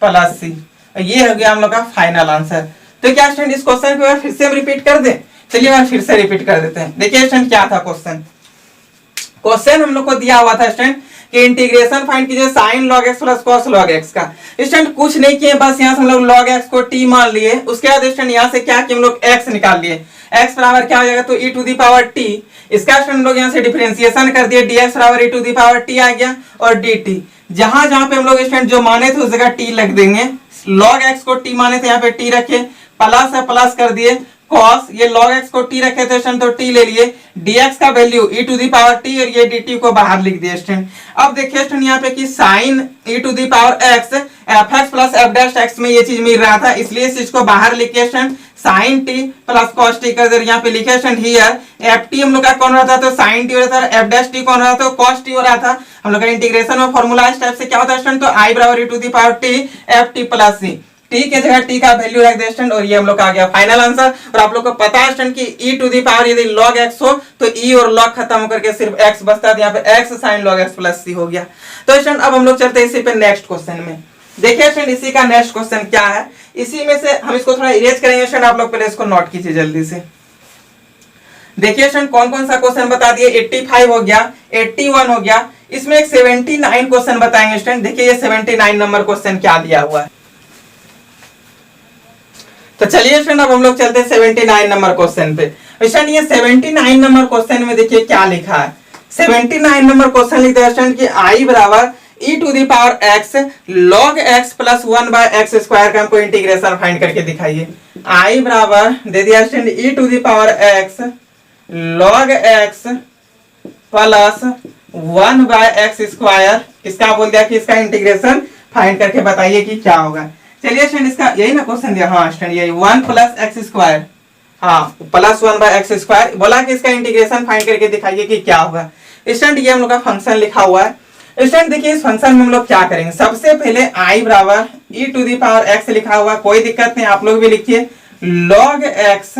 plus c. ये हो गया हम लोग का फाइनल आंसर। तो क्या स्टूडेंट इस क्वेश्चन को फिर से हम रिपीट कर दें, चलिए फिर से रिपीट कर देते हैं। देखिए स्टूडेंट क्या था क्वेश्चन, क्वेश्चन हम लोग को दिया हुआ था स्टूडेंट कि इंटीग्रेशन फाइंड कीजिए sign log x plus cos log x का। स्टूडेंट कुछ नहीं किए, बस यहाँ से हम लोग लॉग एक्स को टी मान लिए, उसके बाद स्टूडेंट यहाँ से क्या कि हम लोग एक्स निकाल लिए। एक्स बराबर क्या हो जाएगा, तो e to the power T, इसका स्टूडेंट हम लोग यहाँ से डिफरेंशिएशन कर दिए, डीएक्स बराबर e to the power T आ गया, और डी टी जहां जहां पे हम लोग स्टूडेंट जो माने थे उस जगह टी लग देंगे। लॉग एक्स को टी माने थे, यहाँ पे टी रखे, प्लस है प्लस कर दिए, कॉस ये log x को t रखे थे स्टूडेंट तो t ले लिए, dx का value e to the power t और ये dt को बाहर लिख दिए स्टूडेंट। अब देखिए स्टूडेंट यहाँ पे कि sin e to the power x fx plus f dash x में ये चीज मिल रहा था, इसलिए इस चीज को बाहर लिखे student sin t plus cos t कर दे। यहाँ पे लिखे स्टूडेंट हियर ft हम लोग का कौन रहा था, तो sin t हो रहा था, f डैश t कौन रहा था, तो cos t हो रहा था। हम लोग का इंटीग्रेशन में फॉर्मूला इस टाइप से क्या होता है स्टूडेंट, तो i बराबर e to the power t ft plus c, T के जगह टी का वैल्यू रख दे स्टूडेंट, और ये हम लोग का आ गया फाइनल आंसर। और आप लोग को पता है स्टूडेंट कि e टू दी पावर यदि log x हो तो e और log खत्म होकर के सिर्फ x बचता है, यहाँ पे x sin log x plus c हो गया। तो स्टूडेंट अब हम लोग चलते हैं इसी पे नेक्स्ट क्वेश्चन में। देखिए स्टूडेंट इसी का नेक्स्ट क्वेश्चन क्या है, इसी में से हम इसको थोड़ा इरेज करेंगे स्टूडेंट, आप लोग पहले इसको नोट कीजिए जल्दी से। देखिए स्टूडेंट कौन कौन सा क्वेश्चन बता दिए, 85 हो गया, 81 हो गया, इसमें एक 79 क्वेश्चन बताएंगे स्टूडेंट। देखिए ये 79 नंबर क्वेश्चन क्या दिया हुआ है, तो चलिए स्टूडेंट अब हम लोग चलते हैं 79 नंबर क्वेश्चन पे। स्टूडेंट ये 79 नंबर क्वेश्चन में देखिए क्या लिखा है, 79 नंबर क्वेश्चन लिखते हैं स्टूडेंट कि i बराबर e to the power x log x plus 1 by X square का हमको इंटीग्रेशन फाइंड करके दिखाइए। i बराबर दे दिया student e to the power x log x plus 1 by X square, इसका बोल दिया कि इसका इंटीग्रेशन फाइंड करके बताइए कि क्या होगा। चलिए स्टूडेंट इसका यही ना क्वेश्चन दिया, हाँ स्टूडेंट यही 1 प्लस एक्स स्क्वायर, हाँ प्लस 1 बाय एक्स स्क्वायर, बोला कि इसका इंटीग्रेशन फाइंड करके दिखाइए कि क्या होगा। स्टूडेंट ये हम लोग का फंक्शन लिखा हुआ है। स्टूडेंट देखिए इस फंक्शन में हम लोग क्या करेंगे, सबसे पहले i बराबर e to the power x लिखा हुआ, कोई दिक्कत नहीं, आप लोग भी लिखिए log x।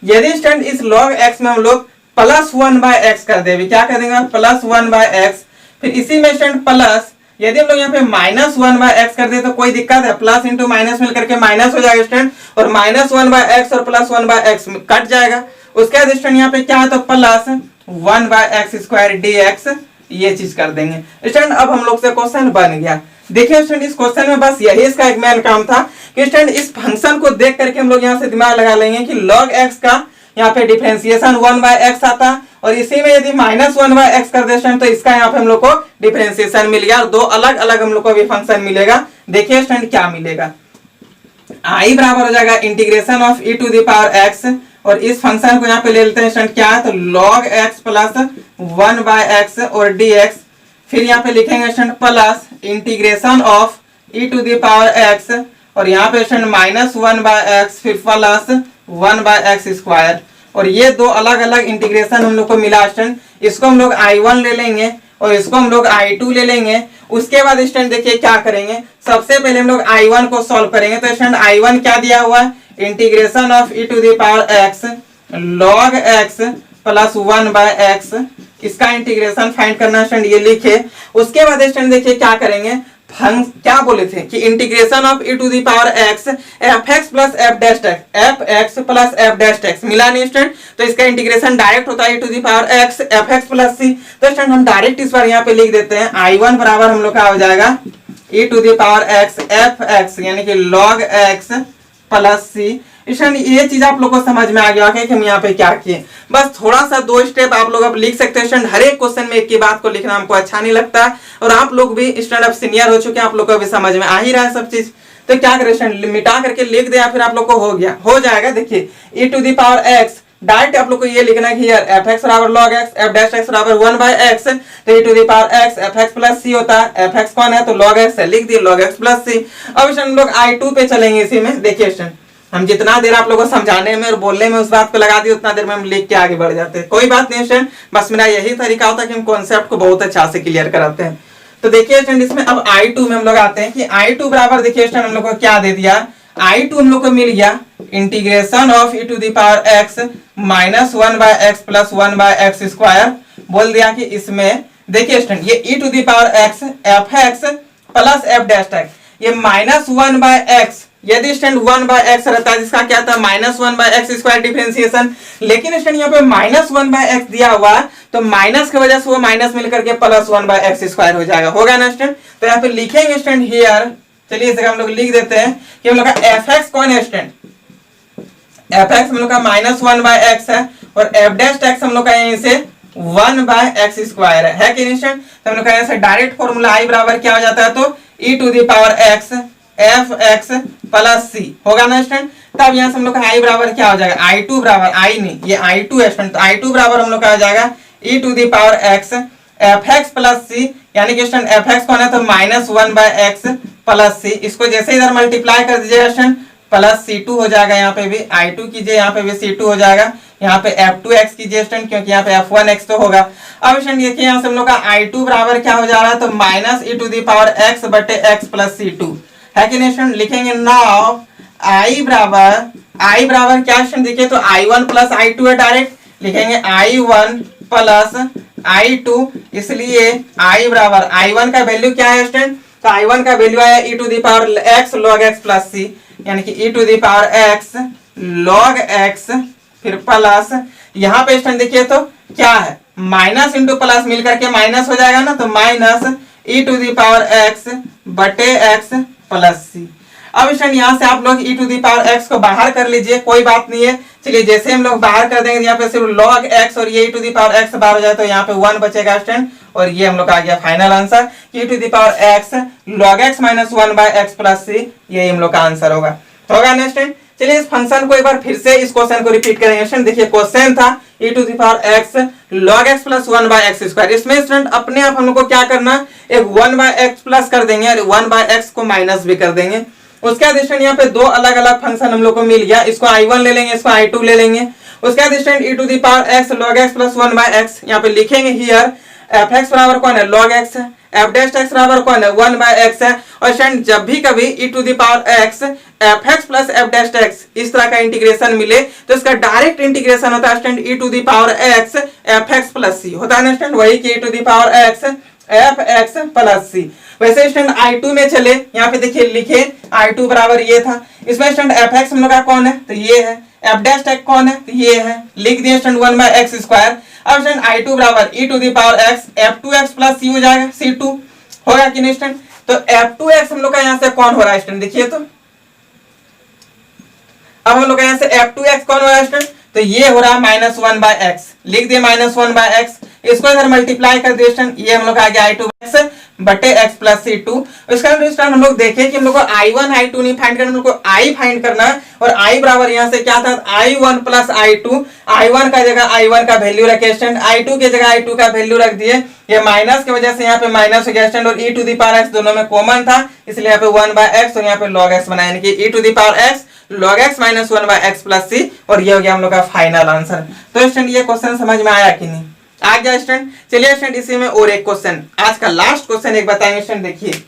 यदि स्टूडेंट इस log x में हम लोग प्लस 1 बाय एक्स कर देंगे, क्या कर देंगे प्लस 1 बाय एक्स, फिर इसी में स्टूडेंट प्लस, यदि हम लोग यहाँ पे माइनस 1 बाय एक्स कर दे तो कोई दिक्कत है, प्लस इंटू माइनस मिलकर के माइनस हो जाएगा स्टूडेंट, और माइनस 1 बाय एक्स और प्लस 1 बाय एक्स कट जाएगा। उसके बाद स्टूडेंट यहाँ पे क्या है, तो plus 1 by X square dx, ये चीज कर देंगे स्टूडेंट। अब हम लोग से क्वेश्चन बन गया। देखिए स्टूडेंट इस क्वेश्चन में बस यही इसका एक मेन काम था कि स्टूडेंट इस फंक्शन को देख करके हम लोग यहाँ से दिमाग लगा लेंगे कि log x का यहाँ पे डिफरेंशिएशन 1/x आता है और इसी में यदि -1/x कर दे स्टूडेंट तो इसका यहाँ पे हम लोग को डिफरेंशिएशन मिल गया और दो अलग अलग हम लोग को भी फंक्शन मिलेगा। देखिए स्टूडेंट क्या मिलेगा, i बराबर हो जाएगा integration of e to the power x और इस फंक्शन को यहाँ पे ले लेते हैं स्टूडेंट क्या है तो log x प्लस 1/x और dx, फिर यहाँ पे लिखेंगे student plus integration of e to the power x और यहाँ पे स्टूडेंट -1/x फिर प्लस 1/x स्क्वायर और ये दो अलग अलग इंटीग्रेशन हम लोग को मिला स्टूडेंट, इसको हम लोग I1 ले लेंगे और इसको हम लोग I2 ले लेंगे। उसके बाद स्टूडेंट देखिए क्या करेंगे, सबसे पहले हम लोग I1 को सॉल्व करेंगे तो स्टूडेंट I1 क्या दिया हुआ है integration of e to the power x log x plus 1/x, इसका इंटीग्रेशन फाइंड करना स्टूडेंट ये लिखे। उसके बाद स्टूडेंट देखिए क्या करेंगे, क्या बोले थे कि integration of e to the power x fx plus f dash x fx plus f dash x मिला नहीं स्टूडेंट, तो इसका इंटीग्रेशन डायरेक्ट होता है e to the power x fx plus c। तो स्टूडेंट हम डायरेक्ट इस बार यहाँ पे लिख देते हैं I1 बराबर हम लोग का हो जाएगा e to the power x fx यानी कि log x प्लस c। ये चीज आप लोग को समझ में आ गया है कि हम यहाँ पे क्या किए, बस थोड़ा सा दो स्टेप आप लोग अब लिख सकते हैं स्टूडेंट। हर एक क्वेश्चन में एक की बात को लिखना हमको अच्छा नहीं लगता और आप लोग भी स्टूडेंट अब सीनियर हो चुके हैं, आप लोग को भी समझ में आ ही रहा है सब चीज। तो क्या करें स्टूडेंट मिटा करके लिख दे या फिर आप लोग को हो जाएगा। देखिए e to the power x direct आप लोग को ये लिखना है कि यार fx बराबर log x f dash x बराबर 1/x, तो e to the power x fx plus c होता है, fx कौन है तो log x है, लिख दिए log x प्लस c। अब स्टूडेंट हम लोग I2 पे चलेंगे इसी में। देखिए स्टूडेंट हम जितना देर आप लोगों को समझाने में और बोलने में उस बात को लगा दी उतना देर में हम लिख के आगे बढ़ जाते हैं, कोई बात नहीं स्टूडेंट, बस मेरा यही तरीका होता है कि हम कॉन्सेप्ट को बहुत अच्छा से क्लियर कराते हैं। तो देखिए स्टूडेंट इसमें अब I2 में हम लोग आते हैं कि I2 बराबर देखिए स्टूडेंट हम लोग को क्या दे दिया, I2 हम लोग को मिल गया integration of e to the power x -1/x plus 1/x square, बोल दिया कि इसमें देखिए स्टूडेंट ये e to the power x fx plus f dash x ये -1/x, यदि स्टूडेंट 1/x रहता है जिसका क्या था -1/x स्क्वायर डिफरेंशिएशन, लेकिन स्टूडेंट यहाँ पे -1/x दिया हुआ तो माइनस की वजह से वो माइनस मिलकर के प्लस 1/x स्क्वायर हो जाएगा, होगा ना स्टूडेंट। तो यहाँ पे लिखेंगे स्टूडेंट हियर, चलिए इस जगह हम लोग लिख देते हैं कि हम लोग का fx कौन है स्टूडेंट, fx हम लोग का -1/x है और f डैश x हम लोग का यहीं से 1/x स्क्वायर है कि नहीं स्टूडेंट। तो हम लोग का यहाँ से डायरेक्ट फॉर्मूला i बराबर क्या हो जाता है तो e to the power x fx plus c, होगा ना स्टूडेंट। तब यहाँ से हम लोग का i बराबर क्या हो जाएगा, I2 बराबर i नहीं ये I2 है स्टूडेंट, तो I2 बराबर हम लोग का आ जाएगा e to the power x fx plus c, यानी कि स्टूडेंट fx कौन है तो -1/x प्लस c, इसको जैसे इधर मल्टीप्लाई कर दीजिएगा स्टूडेंट प्लस c2 हो जाएगा, यहाँ पे भी I2 कीजिए यहाँ पे भी c2 हो जाएगा, यहाँ पे f2x कीजिए स्टूडेंट क्योंकि यहाँ पे f1x तो होगा। अब स्टूडेंट देखिए यहाँ से हम लोग का I2 बराबर क्या हो जा रहा है तो minus e to the power x बटे x प्लस c2 है कि नहीं स्टूडेंट। लिखेंगे नाउ i बराबर क्या स्टूडेंट देखिए तो I1 प्लस I2 है, डायरेक्ट लिखेंगे I1 प्लस I2, इसलिए i बराबर I1 का वैल्यू क्या है स्टूडेंट तो I1 का वैल्यू आया e to the power x log x plus c, यानी कि e to the power x log x फिर प्लस यहाँ पे स्टूडेंट देखिए तो क्या है माइनस इंटू प्लस मिलकर के माइनस हो जाएगा ना, तो minus e to the power x बटे x प्लस c। अब स्टूडेंट यहाँ से आप लोग e to the power x को बाहर कर लीजिए, कोई बात नहीं है। चलिए जैसे हम लोग बाहर कर देंगे यहाँ पे सिर्फ log x और ये e to the power x बाहर हो जाए तो यहाँ पे 1 बचेगा स्टूडेंट, और ये हम लोग का आ गया final answer e to the power x log x minus 1/x plus c, यही हम लोग का आंसर होगा ना स्टूडेंट। चलिए इस फंक्शन को एक बार फिर से इस क्वेश्चन को रिपीट करेंगे स्टूडेंट। देखिए क्वेश्चन था e to the power x log x plus 1/x square, इसमें स्टूडेंट अपने आप हम लोग को क्या करना एक 1/x प्लस कर देंगे और 1/x को माइनस भी कर देंगे। उसके बाद स्टूडेंट यहाँ पे दो अलग अलग फंक्शन हम लोग को मिल गया, इसको I1 ले लेंगे इसको I2 ले लेंगे। उसके बाद student e to the power x log x plus 1/x यहाँ पे लिखेंगे हियर fx बराबर कौन है log x है, f डैश x बराबर कौन है 1/x है, और स्टूडेंट जब भी कभी e to the power x fx plus f dash x इस तरह का इंटीग्रेशन मिले तो इसका डायरेक्ट इंटीग्रेशन होता है student e to the power x fx plus c, होता है ना स्टूडेंट, वही कि e to the power x fx plus c। वैसे स्टूडेंट I2 में चले, यहाँ पे देखिए लिखे I2 बराबर ये था, इसमें स्टूडेंट fx हम लोग का कौन है तो ये है, f डैश x कौन है तो ये है, लिख दिए स्टूडेंट 1/x स्क्वायर। अब स्टूडेंट I2 बराबर e to the power x f2x plus c हो जाएगा, c2 होगा कि नहीं स्टूडेंट। तो f2x हम लोग का यहाँ से कौन हो रहा है स्टूडेंट, देखिए तो अब हम लोग यहाँ से f2x कौन हो रहा है स्टूडेंट, तो ये हो रहा है -1/x, लिख दिए -1/x, इसको इधर मल्टीप्लाई कर दिए स्टूडेंट, ये हम लोग आ गया i2x बटे x प्लस c2। इसका हम लोग देखें कि हम लोग को i1 i2 नहीं फाइंड करना, हम लोग को i फाइंड करना है, और i बराबर यहाँ से क्या था i1 प्लस i2, i1 का जगह i1 का वैल्यू रखे स्टूडेंट, i2 की जगह i2 का वैल्यू रख दिए, ये माइनस की वजह से यहाँ पे माइनस हो गया स्टूडेंट, और e to the power x दोनों में कॉमन था, इसलिए यहाँ पे 1/x और यहाँ पे log x बनाया, यानी कि e to the power x log x minus 1/x plus c, और ये हो गया हम लोग का फाइनल आंसर। तो स्टूडेंट ये क्वेश्चन समझ में आया कि नहीं, आ गया स्टूडेंट। चलिए स्टूडेंट इसी में और एक क्वेश्चन, आज का लास्ट क्वेश्चन एक बताएंगे स्टूडेंट, देखिए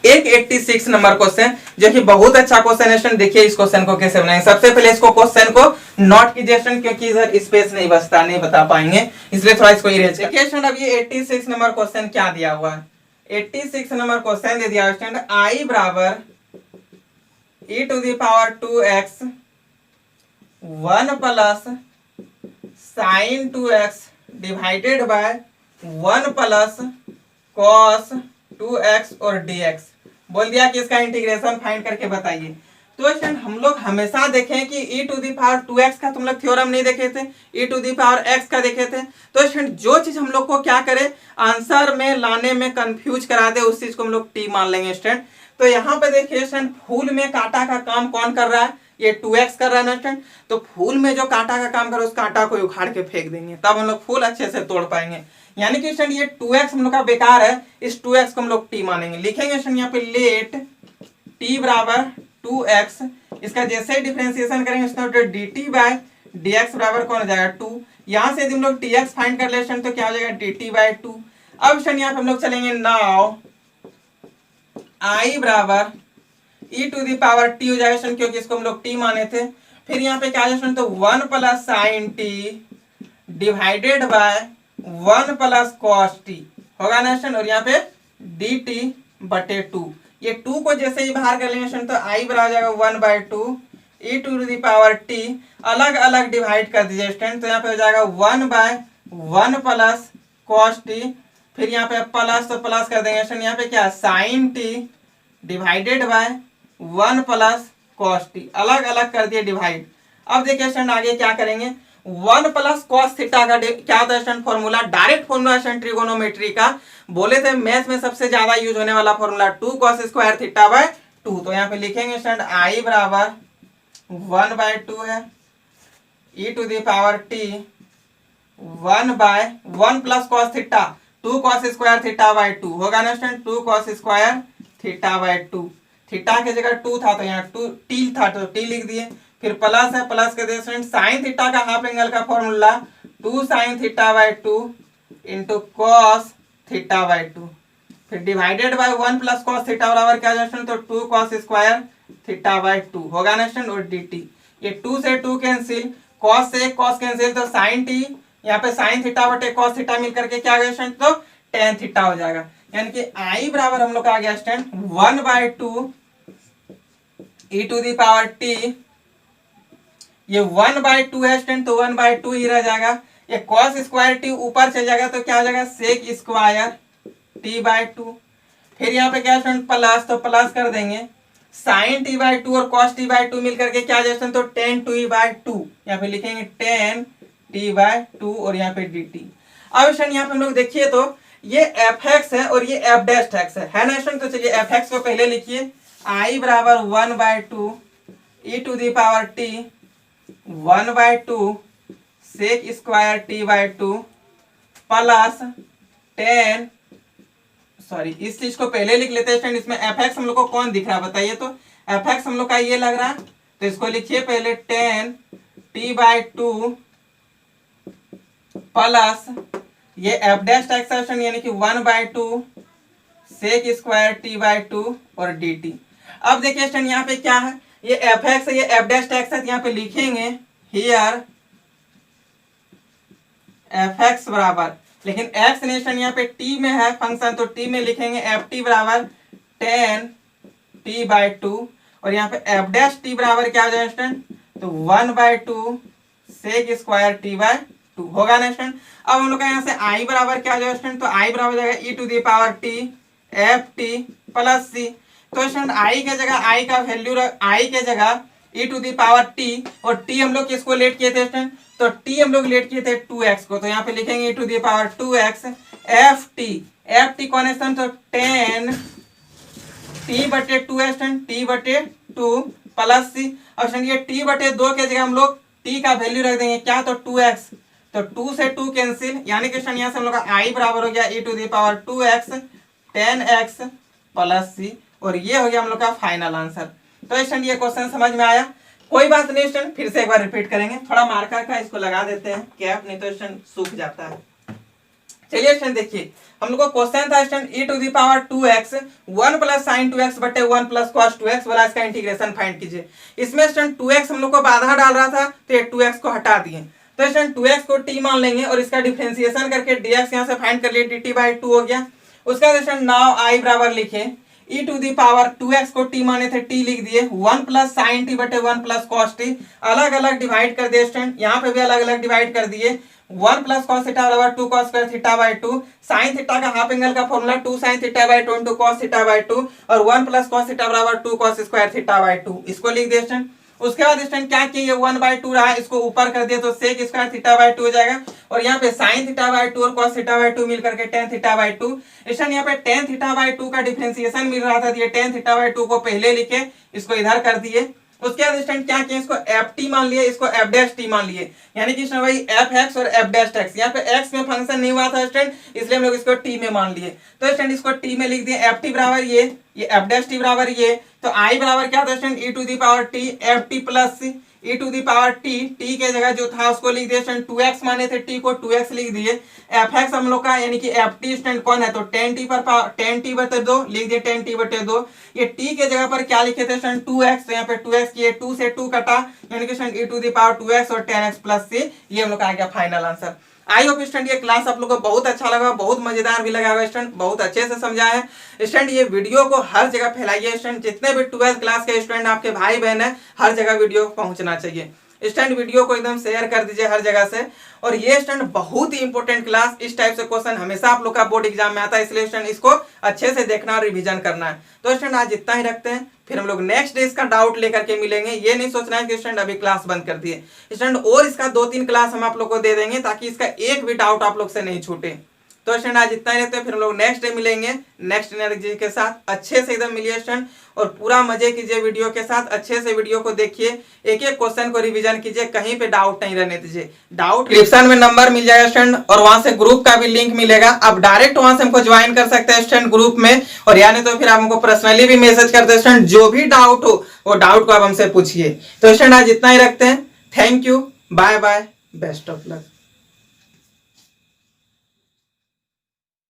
एक 86 नंबर क्वेश्चन जो कि बहुत अच्छा क्वेश्चन है स्टूडेंट। देखिए इस क्वेश्चन को कैसे बनाएंगे, सबसे पहले इसको क्वेश्चन को नोट कीजिए स्टूडेंट, क्योंकि इधर स्पेस नहीं बचता, नहीं बता पाएंगे, इसलिए थोड़ा इसको इरेज करिए स्टूडेंट। अब ये 86 नंबर क्वेश्चन क्या दिया हुआ है, 86 नंबर क्वेश्चन दे दिया स्टूडेंट, i बराबर e to the power 2x 1 plus sine 2x divided by 1 plus cos 2x और dx, बोल दिया कि इसका इंटीग्रेशन फाइंड करके बताइए। तो स्टूडेंट हम लोग हमेशा देखें कि e to the power 2x का तुम लोग थ्योरम नहीं देखे थे, e to the power x का देखे थे। तो स्टूडेंट जो चीज हम लोग को क्या करे आंसर में लाने में कंफ्यूज करा दे, उस चीज को हम लोग t मान लेंगे स्टूडेंट। तो यहाँ पे देखिए स्टूडेंट फूल में कांटा का काम कौन कर रहा है, ये 2x कर रहा है ना स्टूडेंट, तो फूल में जो कांटा का काम कर रहा है उस कांटा को उखाड़ के फेंक देंगे, तब हम लोग फूल अच्छे से तोड़ पाएंगे। यानी कि स्टूडेंट ये 2x हम लोग का बेकार है, इस 2x को हम लोग t मानेंगे, लिखेंगे स्टूडेंट यहाँ पे लेट t बराबर 2x, इसका जैसे ही डिफरेंशिएशन करेंगे स्टूडेंट dt बाय dx बराबर कौन हो जाएगा 2, यहाँ से यदि हम लोग tx फाइंड कर ले स्टूडेंट तो क्या हो जाएगा dt बाय 2। अब स्टूडेंट यहाँ पे हम लोग चलेंगे नाउ i बराबर e to the power t हो जाएगा स्टूडेंट, क्योंकि इसको हम लोग t माने थे। फिर यहाँ पे क्या है स्टूडेंट, तो 1 plus sign t divided by 1 plus cos t होगा ना स्टूडेंट, और यहाँ पे dt बटे 2, ये 2 को जैसे ही बाहर कर लेंगे स्टूडेंट तो i बराबर हो जाएगा 1/2 e to the power t, अलग अलग डिवाइड कर दीजिए स्टूडेंट, तो यहाँ पे हो जाएगा 1/1 प्लस कॉस t, फिर यहाँ पे प्लस तो प्लस कर देंगे स्टूडेंट, यहाँ पे क्या sine t divided by 1 plus cos t, अलग अलग कर दिए डिवाइड। अब देखिए स्टूडेंट आगे क्या करेंगे, 1 प्लस कॉस थीटा का क्या होता है student formula, direct formula student trigonometry का, बोले थे मैथ्स में सबसे ज्यादा यूज होने वाला formula 2 cos square theta by 2। तो यहाँ पे लिखेंगे स्टूडेंट i बराबर 1/2 है e to the power t 1 plus cos theta 2 cos square theta by 2 होगा ना student, 2 cos square theta by 2, theta की जगह 2 था तो यहाँ 2 t था तो t लिख दिए, फिर प्लस है प्लस कर दिए स्टूडेंट, साइन थीटा का हाफ एंगल का formula 2 sine theta by 2 into cos theta by 2, फिर divided by 1 plus cos theta बराबर क्या स्टूडेंट, तो 2 cos स्क्वायर थीटा बाय 2 होगा ना स्टूडेंट, और dt, ये 2 से 2 कैंसिल, cos से cos कैंसिल, तो साइन t यहाँ पे साइन थीटा बटे cos थीटा मिल करके क्या आ गया स्टूडेंट, तो tan थीटा हो जाएगा। यानी कि i बराबर हम लोग का आ गया student 1/2 e to the power t, ये 1/2 है स्टूडेंट तो 1/2 ही रह जाएगा, ये cos स्क्वायर t ऊपर चल जाएगा तो क्या हो जाएगा sec स्क्वायर t बाय 2, फिर यहाँ पे क्या स्टूडेंट प्लस तो प्लस कर देंगे, साइन t बाय 2 और cos t बाय 2 मिल करके क्या जाए स्टूडेंट, तो tan t बाय 2, यहाँ पे लिखेंगे tan t बाय 2 और यहाँ पे dt। अब स्टूडेंट यहाँ पे हम लोग देखिए तो ये fx है और ये f डैश x है ना स्टूडेंट, तो चलिए fx को पहले लिखिए i बराबर 1/2 e to the power t 1/2 sec square t by 2 plus tan, sorry इस चीज को पहले लिख लेते हैं स्टूडेंट, इसमें fx हम लोग को कौन दिख रहा है बताइए, तो fx हम लोग का ये लग रहा है, तो इसको लिखिए पहले tan t बाय 2 प्लस ये f डैश x है यानी कि 1/2 sec स्क्वायर t बाय 2 और dt। अब देखिए स्टूडेंट यहाँ पे क्या है, ये fx है ये f डैश x है, यहाँ पे लिखेंगे हियर fx बराबर, लेकिन x नहीं स्टूडेंट यहाँ पे t में है फंक्शन, तो t में लिखेंगे ft बराबर tan t बाय 2 और यहाँ पे f डैश t बराबर क्या हो जाएगा स्टूडेंट, तो 1/2 sec स्क्वायर t बाय 2 होगा ना स्टूडेंट। अब हम लोग का यहाँ से i बराबर क्या हो जाएगा स्टूडेंट, तो i बराबर हो जाएगा e to the power t f T plus c. तो स्टूडेंट आई के जगह आई का वैल्यू आई के जगह e to the power T, और टी हम लोग किसको लेट किए थे स्टूडेंट, तो टी हम लोग लेट किए थे 2x को, तो यहाँ पे लिखेंगे e to the power 2x F T कौन है स्टूडेंट, तो 10 टी बटे 2 है स्टूडेंट, टी बटे 2 प्लस सी। और स्टूडेंट ये टी बटे 2 के जगह हम लोग टी का वैल्यू रख देंगे क्या, तो 2x, तो 2 से 2 कैंसिल, यानी कि स्टूडेंट यहाँ से हम लोग का आई बराबर हो गया e to the power 2x 10x plus c, और ये हो गया हम लोग का फाइनल आंसर। तो स्टूडेंट ये क्वेश्चन समझ में आया, कोई बात नहीं स्टूडेंट, फिर से एक बार रिपीट करेंगे, थोड़ा मार्कर का इसको लगा देते हैं कैप, नहीं तो स्टूडेंट सूख जाता है। चलिए स्टूडेंट देखिए, हम लोग को क्वेश्चन था student e to the power 2x 1 plus sine 2x बटे 1 प्लस कॉस 2x वाला इसका इंटीग्रेशन फाइंड कीजिए। इसमें स्टूडेंट 2x हम लोग को बाधा डाल रहा था, तो ये 2x को हटा दिए, तो स्टूडेंट 2x को t मान लेंगे और इसका डिफरेंशिएशन करके dx यहाँ से फाइंड कर लिए, dt बाई 2 हो गया। उसका स्टूडेंट नाउ i बराबर लिखे e to the power 2x को t माने थे, t लिख दिए, 1 प्लस साइन टी बटे 1 प्लस कॉस टी, अलग अलग डिवाइड कर दिए स्टूडेंट, यहाँ पे भी अलग अलग डिवाइड कर दिए, 1 प्लस कॉस थीटा बराबर 2 cos square theta by 2, sine theta का हाफ एंगल का formula 2 sine theta by 2 into cos theta by 2, और 1 प्लस कॉस थीटा बराबर 2 कॉस स्क्वायर थीटा बाई 2, इसको लिख दिए स्टूडेंट। उसके बाद स्टूडेंट क्या किए, ये 1/2 रहा, इसको ऊपर कर दिया तो सेक स्क्वायर थीटा बाई 2 हो जाएगा, और यहाँ पे साइन थीटा बाई 2 और कॉस थीटा बाई 2 मिलकर के tan थीटा बाई 2। स्टूडेंट यहाँ पे tan थीटा बाई 2 का डिफरेंशिएशन मिल रहा था, ये tan थीटा बाई 2 को पहले लिखे, इसको इधर कर दिए। उसके बाद स्टूडेंट क्या किए, इसको एफ टी मान लिए, इसको एफ डैश टी मान लिए, यानी कि भाई एफ एक्स और एफ डैश एक्स, यहाँ पे एक्स में फंक्शन नहीं हुआ था स्टूडेंट, इसलिए हम लोग इसको टी में मान लिए। तो स्टूडेंट इसको टी में लिख दिए, एफ टी बराबर ये एफ डैश टी बराबर ये, तो आई बराबर क्या था student e to the power T F T plus C, e to the power T के जगह जो था उसको लिख दिए स्टूडेंट 2x माने थे, t को 2x लिख दिए, एफ एक्स हम लोग का यानी कि एफ टी स्टूडेंट कौन है, तो tan t बटे 2 लिख दिए, tan t बटे 2। ये t के जगह पर क्या लिखे थे स्टूडेंट 2x, तो यहाँ पे 2x किए, 2 से 2 कटा, यानी कि student e to the power 2x और 10x प्लस सी, ये हम लोग का आ गया final answer. I hope student ये क्लास आप लोगों को बहुत अच्छा लगा, बहुत मजेदार भी लगा स्टूडेंट, बहुत अच्छे से समझाया है स्टूडेंट। ये वीडियो को हर जगह फैलाइए स्टूडेंट, जितने भी 12th क्लास के स्टूडेंट आपके भाई बहन है, हर जगह वीडियो पहुंचना चाहिए स्टूडेंट। वीडियो को एकदम शेयर कर दीजिए हर जगह से। और ये स्टूडेंट बहुत ही इंपॉर्टेंट क्लास, इस टाइप से क्वेश्चन हमेशा आप लोग का बोर्ड एग्जाम में आता है, इसलिए स्टूडेंट इसको अच्छे से देखना और रिवीजन करना है। तो स्टूडेंट आज इतना ही रखते हैं, फिर हम लोग नेक्स्ट डे इसका डाउट लेकर के मिलेंगे। ये नहीं सोचना है कि स्टूडेंट अभी क्लास बंद कर दिए स्टूडेंट, और इसका 2-3 क्लास हम आप लोग को दे देंगे ताकि इसका एक भी डाउट आप लोग से नहीं छूटे। तो स्टूडेंट आज इतना ही रहते हैं, फिर हम लोग नेक्स्ट डे मिलेंगे नेक्स्ट एनर्जी के साथ। अच्छे से एकदम मिलिए स्टूडेंट और पूरा मजे कीजिए वीडियो के साथ, अच्छे से वीडियो को देखिए, एक एक क्वेश्चन को रिवीजन कीजिए, कहीं पे डाउट नहीं रहने दीजिए। डाउट डिस्क्रिप्शन में नंबर मिल जाएगा स्टूडेंट, और वहां से ग्रुप का भी लिंक मिलेगा, आप डायरेक्ट वहां से हमको ज्वाइन कर सकते हैं स्टूडेंट ग्रुप में, और यानी तो फिर आप हमको पर्सनली भी मैसेज करते हैं स्टूडेंट, जो भी डाउट हो वो डाउट को आप हमसे पूछिए। तो स्टूडेंट आज इतना ही रखते हैं, thank you, bye bye, best of luck.